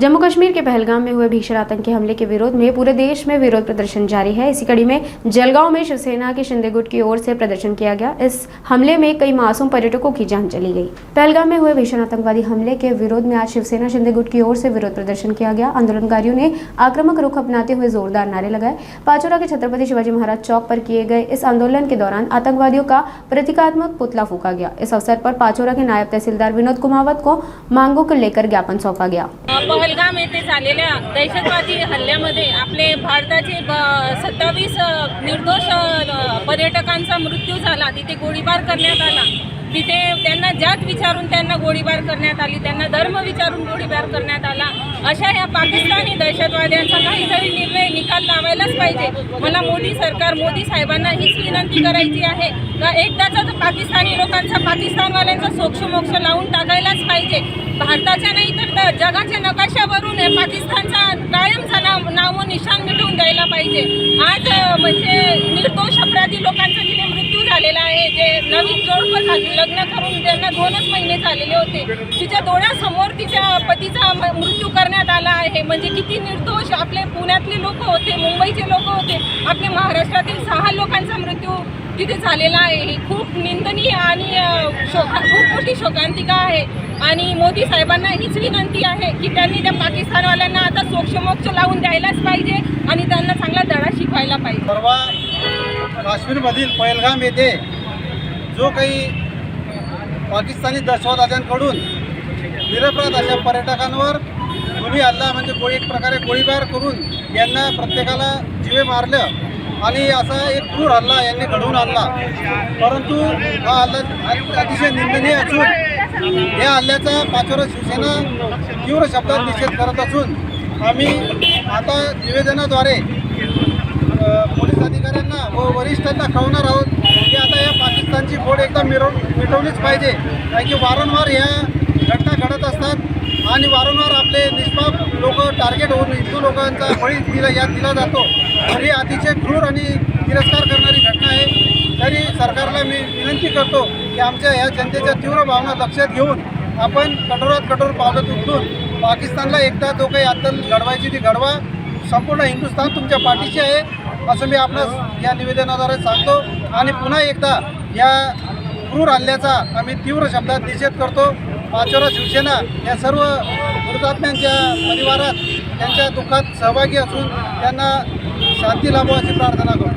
जम्मू कश्मीर के पहलगाम में हुए भीषण आतंकी हमले के विरोध में पूरे देश में विरोध प्रदर्शन जारी है। इसी कड़ी में जलगांव में शिवसेना के शिंदे गुट की ओर से प्रदर्शन किया गया। इस हमले में कई मासूम पर्यटकों की जान चली गई। पहलगाम में हुए भीषण आतंकवादी हमले के विरोध में आज शिवसेना शिंदे गुट की ओर से विरोध प्रदर्शन किया गया। आंदोलनकारियों ने आक्रामक रुख अपनाते हुए जोरदार नारे लगाए। पाचोरा के छत्रपति शिवाजी महाराज चौक पर किए गए इस आंदोलन के दौरान आतंकवादियों का प्रतीकात्मक पुतला फूका गया। इस अवसर पर पाचोरा के नायब तहसीलदार विनोद कुमावत को मांगों को लेकर ज्ञापन सौंपा गया। पहलगाम येथे झालेल्या दहशतवादी हल्ल्यामध्ये आपले भारताचे 27 निर्दोष पर्यटकांचा मृत्यू झाला। तिथे गोळीबार करण्यात आला। तिथे त्यांना जात विचारून त्यांना गोळीबार करण्यात आली, त्यांना धर्म विचारून गोळीबार करण्यात आला। अशा या पाकिस्तानी दहशतवाद्यांचा काहीतरी निर्णय निकाल लावायलाच पाहिजे। मला मोदी सरकार, मोदी साहेबांना हीच विनंती करायची आहे का एकदाचा तर पाकिस्तानी लोकांचा, पाकिस्तानवाल्यांचा सोक्षमोक्ष लावून टाकायलाच पाहिजे। भारताच्या नाही तर जगाच्या नकाशावरून पाकिस्तानचा कायमचा नाव निशाण मिटवून द्यायला पाहिजे। आज म्हणजे निर्दोष अपराधी लोकांचा तिथे मृत्यू झालेला आहे। जे नवीन जोडपं लग्न करून त्यांना 2च महिने झालेले होते, तिच्या डोळ्यासमोर तिच्या पतीचा मृत्यू करण्यात आला आहे। म्हणजे किती निर्दोष आपले पुण्यातले लोक होते, मुंबईचे लोक होते, आपल्या महाराष्ट्रातील 6 लोकांचा मृत्यू तिथे झालेला आहे। ही खूप निंदनीय आणि खूप मोठी शोकांतिका आहे। आणि मोदी साहेबांना हीच विनंती आहे की त्यांनी त्या पाकिस्तानवाल्यांना आता सोक्षमोक्ष लावून द्यायलाच पाहिजे आणि त्यांना चांगला धडा शिकवायला पाहिजे। परवा काश्मीरमधील पहलगाम येथे जो काही पाकिस्तानी दहशतवाद्यांकडून निरपराध अशा पर्यटकांवर गुन्हे हल्ला म्हणजे एक प्रकारे गोळीबार करून यांना प्रत्येकाला जीवे मारलं आणि असा एक क्रूर हल्ला यांनी घडवून आणला। परंतु हा हल्ला अतिशय निंदनीय असून या हल्ल्याचा पाचोरा शिवसेना तीव्र शब्दात निषेध करत असून आम्ही आता निवेदनाद्वारे पोलीस अधिकाऱ्यांना व वरिष्ठांना कळवणार आहोत की आता या पाकिस्तानची खोड एकदा मिटवलीच पाहिजे। कारण की वारंवार या घटना घडत असतात आणि वारंवार आपले निष्पाप लोक टार्गेट होऊन हिंदू लोकांचा बळी दिला जातो। ही अतिशय क्रूर आणि तिरस्कार करणारी घटना आहे। तरी सरकारला मी विनंती करतो की आमच्या या जनतेच्या तीव्र भावना लक्षात घेऊन आपण कठोरात कठोर पावलं उचलून पाकिस्तानला एकदा जो काही अद्दल घडवायची ती घडवा। संपूर्ण हिंदुस्थान तुमच्या पाठीशी आहे असं मी आपणास या निवेदनाद्वारे सांगतो आणि पुन्हा एकदा या क्रूर हल्ल्याचा आम्ही तीव्र शब्दात निषेध करतो। पाचोरा शिवसेना या सर्व हुतात्म्यांच्या परिवारात त्यांच्या दुःखात सहभागी असून त्यांना शांती लाभो अशी प्रार्थना करतो।